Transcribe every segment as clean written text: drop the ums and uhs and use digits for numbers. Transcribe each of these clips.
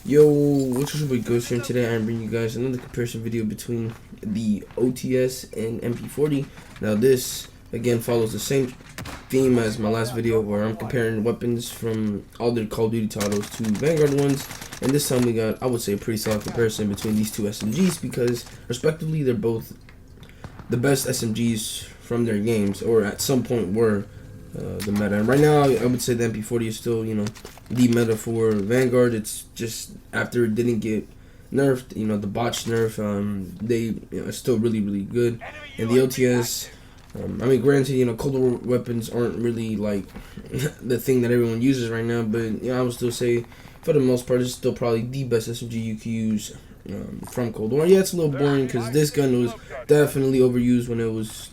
Yo, what's your boy Ghost here, and today I'm bringing you guys another comparison video between the OTS and MP-40. Now this, again, follows the same theme as my last video where I'm comparing weapons from all the Call of Duty titles to Vanguard ones. And this time we got, I would say, a pretty solid comparison between these two SMGs because, respectively, they're both the best SMGs from their games, or at some point were the meta. And right now, I would say the MP-40 is still, the meta for Vanguard. It's just after it didn't get nerfed, the botched nerf, they are still really good. And the OTS, I mean, granted, Cold War weapons aren't really like the thing that everyone uses right now, but I would still say for the most part it's still probably the best SMG you can use from Cold War. Yeah, it's a little boring because this gun was definitely overused when it was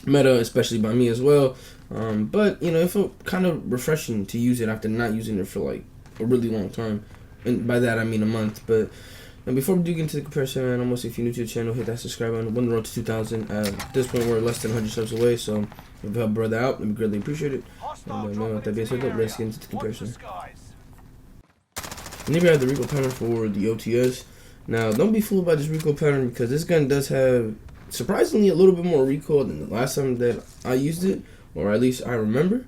meta, especially by me as well. But it felt kind of refreshing to use it after not using it for like a really long time, and by that I mean a month. But before we do get into the comparison, man, I'm gonna say if you're new to the channel, hit that subscribe button. We're on the road to 2,000. At this point, we're less than 100 subs away, so if you help brother out, we greatly appreciate it. And man, with that being said, let's get into the comparison. And here we have the Recoil Pattern for the OTS. Now, don't be fooled by this Recoil Pattern because this gun does have surprisingly a little bit more recoil than the last time that I used it, or at least I remember.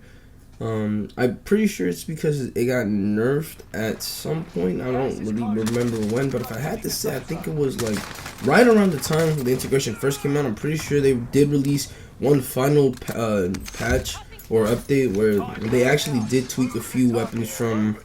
I'm pretty sure it's because it got nerfed at some point. I don't really remember when, but if I had to say, I think it was like right around the time the integration first came out. I'm pretty sure they did release one final patch or update where they actually did tweak a few weapons from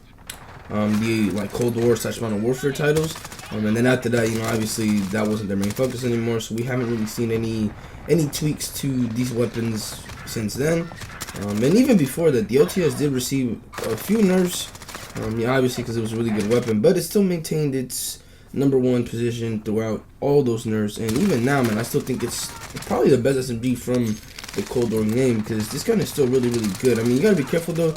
the Cold War / Modern Warfare titles. And then after that, obviously that wasn't their main focus anymore, so we haven't really seen any tweaks to these weapons since then. And even before that, the OTS did receive a few nerfs, obviously because it was a really good weapon, but it still maintained its #1 position throughout all those nerfs. And even now, man, I still think it's probably the best SMG from the Cold War game because this gun is still really good. I mean, you gotta be careful though,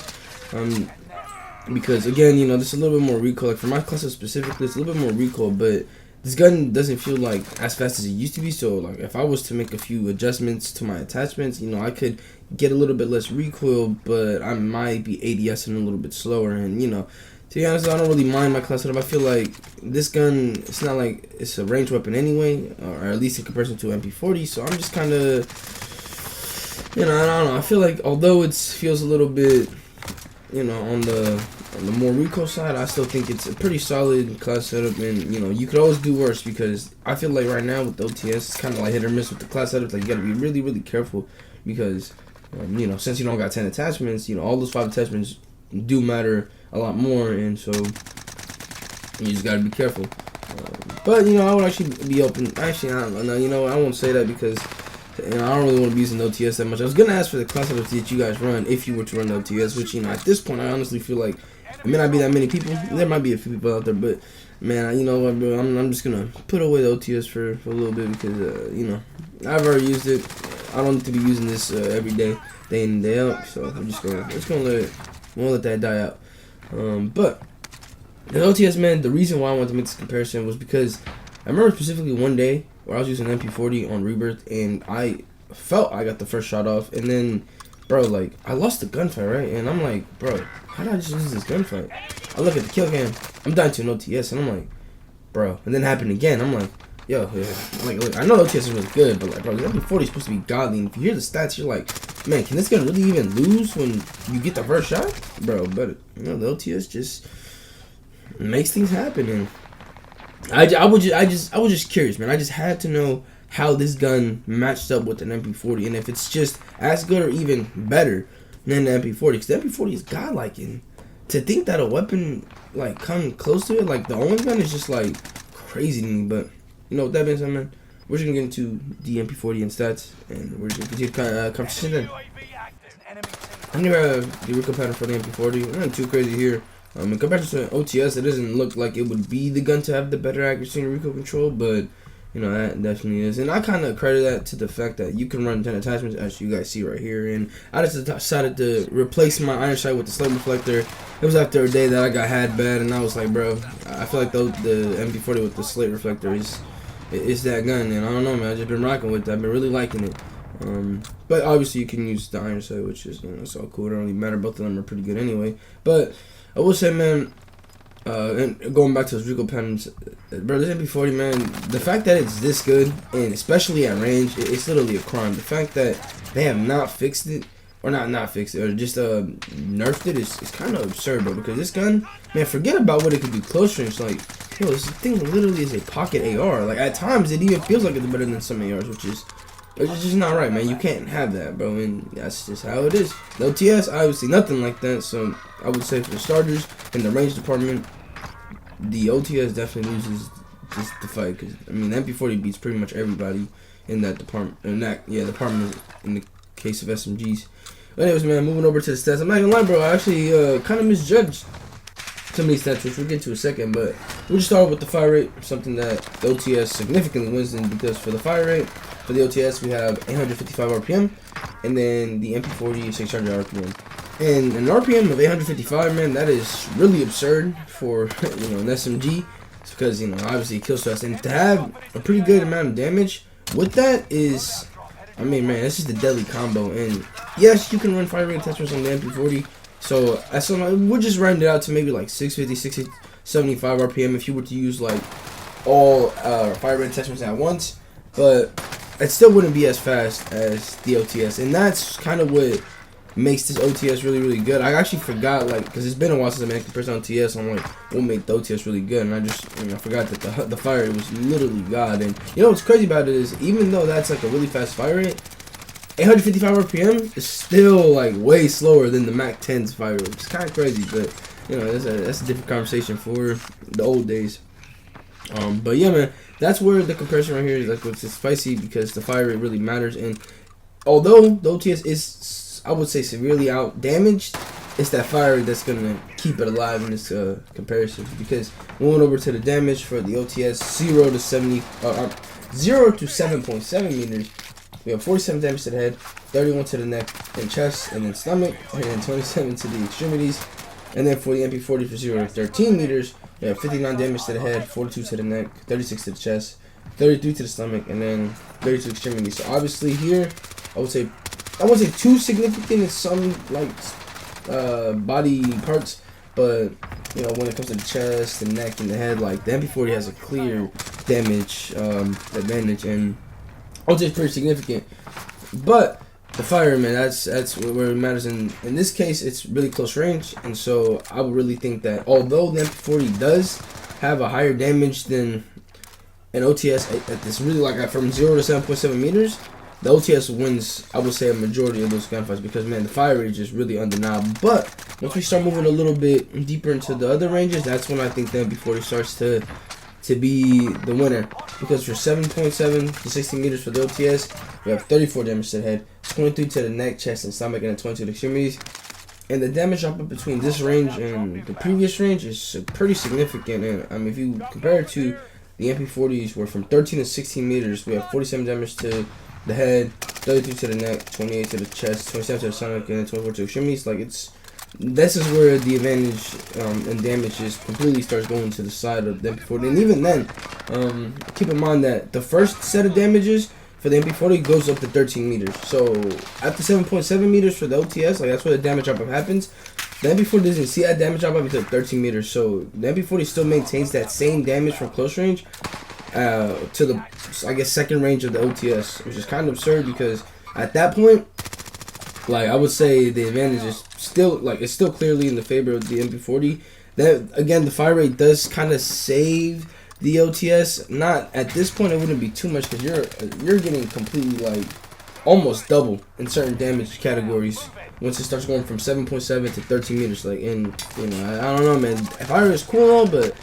because again, there's a little bit more recoil. Like for my class specifically, it's a little bit more recoil, but this gun doesn't feel like as fast as it used to be. So like if I was to make a few adjustments to my attachments, I could get a little bit less recoil, but I might be ADSing a little bit slower. And to be honest, I don't really mind my class setup. I feel like this gun, it's not like it's a ranged weapon anyway, or at least in comparison to MP-40. So I'm just kind of, I don't know. I feel like although it feels a little bit, on the more recoil side, I still think it's a pretty solid class setup. And you could always do worse because I feel like right now with the OTS, it's kind of like hit or miss with the class setup. Like you gotta be really careful because since you don't got 10 attachments, all those 5 attachments do matter a lot more, and so you just gotta be careful. But I would actually be open. Actually, I don't know. I won't say that because I don't really want to be using the OTS that much. I was gonna ask for the class setup that you guys run if you were to run the OTS, which at this point I honestly feel like it may not be that many people. There might be a few people out there, but man, I'm just gonna put away the OTS for a little bit because I've already used it. I don't need to be using this every day in and day out. So I'm just gonna let that die out. But the OTS, man, the reason why I wanted to make this comparison was because I remember specifically one day where I was using MP-40 on Rebirth, and I felt I got the first shot off, and then, bro, like, I lost the gunfight, right? And I'm like, bro, how did I just lose this gunfight? I look at the kill cam, I'm down to an OTS, and I'm like, bro, and then it happened again. I'm like, yo, yeah. Like, I know OTS is really good, but like, bro, the MP-40 is supposed to be godly, and if you hear the stats, you're like, man, can this gun really even lose when you get the first shot? Bro, but the OTS just makes things happen, and I was just curious, man. I just had to know how this gun matched up with an MP-40, and if it's just as good or even better than the MP-40. Because the MP-40 is godlike, and to think that a weapon like come close to it, like the only gun, is just like crazy to me. But with that being said, man, we're just gonna get into the MP-40 and stats, and we're just gonna continue the conversation then. I'm gonna have the Recoil Pattern for the MP-40. Nothing too crazy here. In comparison to OTS, it doesn't look like it would be the gun to have the better accuracy and recoil control, but that definitely is. And I kind of credit that to the fact that you can run 10 attachments, as you guys see right here. And I just decided to replace my iron sight with the slate reflector. It was after a day that I got had bad, and I was like, bro, I feel like the MP-40 with the slate reflector is that gun. And I don't know, man, I've just been rocking with it. I've been really liking it. But obviously you can use the iron sight, which is it's all cool. It don't really matter. Both of them are pretty good anyway. But I will say, man, And going back to those Recoil Patterns, bro, this MP-40, man, the fact that it's this good, and especially at range, it's literally a crime. The fact that they have not fixed it, or not fixed it, or just nerfed it, is kind of absurd, bro. Because this gun, man, forget about what it could do close range. Like, yo, this thing literally is a pocket AR. Like, at times, it even feels like it's better than some ARs, which is just not right, man. You can't have that, bro, and that's just how it is. The OTS, obviously, nothing like that, so I would say for the starters, in the range department, the OTS definitely loses just the fight, because, I mean, the MP-40 beats pretty much everybody in that department, department in the case of SMGs. But anyways, man, moving over to the stats, I'm not gonna lie, bro, I actually kind of misjudged some of these stats, which we'll get to in a second, but we'll just start with the fire rate, something that the OTS significantly wins in, because for the fire rate, for the OTS, we have 855 RPM, and then the MP-40, 600 RPM. And an RPM of 855, man, that is really absurd for, you know, an SMG. It's because, you know, obviously it kills fast. And to have a pretty good amount of damage with that is, I mean, man, this is the deadly combo. And yes, you can run fire rate attachments on the MP-40. So we'll just round it out to maybe like 650, 675 RPM if you were to use like all fire rate attachments at once. But it still wouldn't be as fast as the OTS. And that's kind of what makes this OTS really, really good. I actually forgot, like, because it's been a while since I made a comparison on OTS. I'm like, what make the OTS really good? And I just, you know, I forgot that the fire rate was literally god. And you know what's crazy about it is, even though that's like a really fast fire rate, 855 RPM is still like way slower than the Mac 10's fire rate. It's kind of crazy, but you know, that's a different conversation for the old days. But yeah, man, that's where the comparison right here is like, it's spicy, because the fire rate really matters. And although the OTS is, I would say, severely out damaged, it's that fire rate that's gonna keep it alive in this comparison. Because moving over to the damage for the OTS, 0 to 7.7 meters, we have 47 damage to the head, 31 to the neck and chest, and then stomach, and then 27 to the extremities. And then for the MP-40, for 0 to 13 meters, we have 59 damage to the head, 42 to the neck, 36 to the chest, 33 to the stomach, and then 30 to the extremities. So obviously here, I wouldn't say too significant in some like body parts, but you know, when it comes to the chest, the neck, and the head, like the MP-40 has a clear damage advantage, and I would say it's pretty significant. But the fire, man, that's where it matters. In this case, it's really close range, and so I would really think that although the MP-40 does have a higher damage than an OTS at this really like from 0 to 7.7 meters, the OTS wins, I would say, a majority of those gunfights, because, man, the fire rate is just really undeniable. But once we start moving a little bit deeper into the other ranges, that's when I think the MP-40 starts to be the winner. Because for 7.7 to 16 meters for the OTS, we have 34 damage to the head, 23 to the neck, chest, and stomach, and then 20 to the extremities. And the damage drop up between this range and the previous range is pretty significant. And I mean, if you compare it to the MP-40s, where from 13 to 16 meters, we have 47 damage to the head, 33 to the neck, 28 to the chest, 27 to the stomach, and then 24 to the extremities. Like, this is where the advantage and damage just completely starts going to the side of the MP-40. And even then, keep in mind that the first set of damages for the MP-40 goes up to 13 meters. So after 7.7 meters for the OTS, like, that's where the damage drop up happens. The MP-40 doesn't see that damage drop up until 13 meters. So the MP-40 still maintains that same damage from close range to the, I guess, second range of the OTS, which is kind of absurd, because at that point, like, I would say the advantage is still, like, it's still clearly in the favor of the MP-40. That, again, the fire rate does kind of save the OTS. Not at this point, it wouldn't be too much, because you're getting completely, like, almost double in certain damage categories once it starts going from 7.7 to 13 meters. Like, and you know, I don't know, man. Fire rate is cool and all, but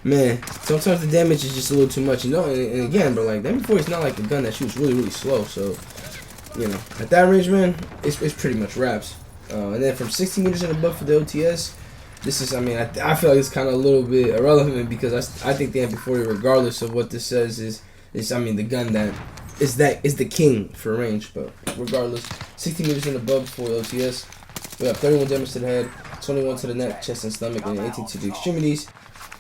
man, sometimes the damage is just a little too much, you know. And again, but like, the MP-40 is not like a gun that shoots really, really slow. So, you know, at that range, man, it's pretty much wraps. And then from 60 meters and above for the OTS, this is, I mean, I feel like it's kind of a little bit irrelevant, because I think the MP-40, regardless of what this says, is I mean, the gun that is the king for range. But regardless, 60 meters and above for the OTS, we have 31 damage to the head, 21 to the neck, chest, and stomach, and 18 to the extremities.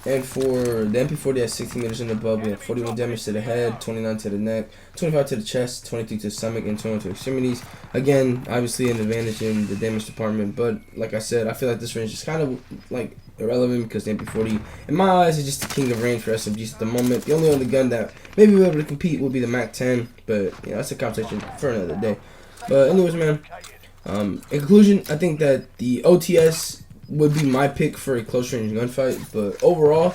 And for the MP-40 at 60 meters and above, we have 41 damage to the head, 29 to the neck, 25 to the chest, 23 to the stomach, and 21 to the extremities. Again, obviously an advantage in the damage department, but like I said, I feel like this range is kind of like irrelevant because the MP-40, in my eyes, is just the king of range for SMGs at the moment. The only other gun that maybe will be able to compete will be the MAC-10, but you know, that's a conversation for another day. But anyways, man, in conclusion, I think that the OTS would be my pick for a close range gunfight, but overall,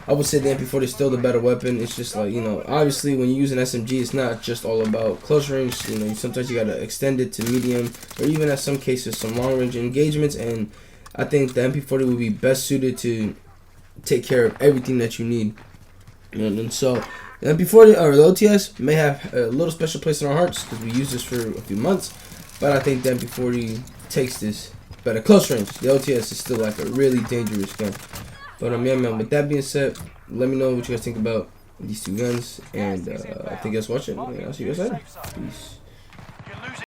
I would say the MP-40 is still the better weapon. It's just like, you know, obviously when you use an SMG, it's not just all about close range. You know, sometimes you gotta extend it to medium, or even in some cases some long range engagements. And I think the MP-40 would be best suited to take care of everything that you need. And so the MP-40 or the OTS may have a little special place in our hearts because we used this for a few months. But I think the MP-40 takes this better close range. The OTS is still like a really dangerous gun. But yeah, man, with that being said, let me know what you guys think about these two guns, and thank you guys for watching, and I'll see you guys later. Peace.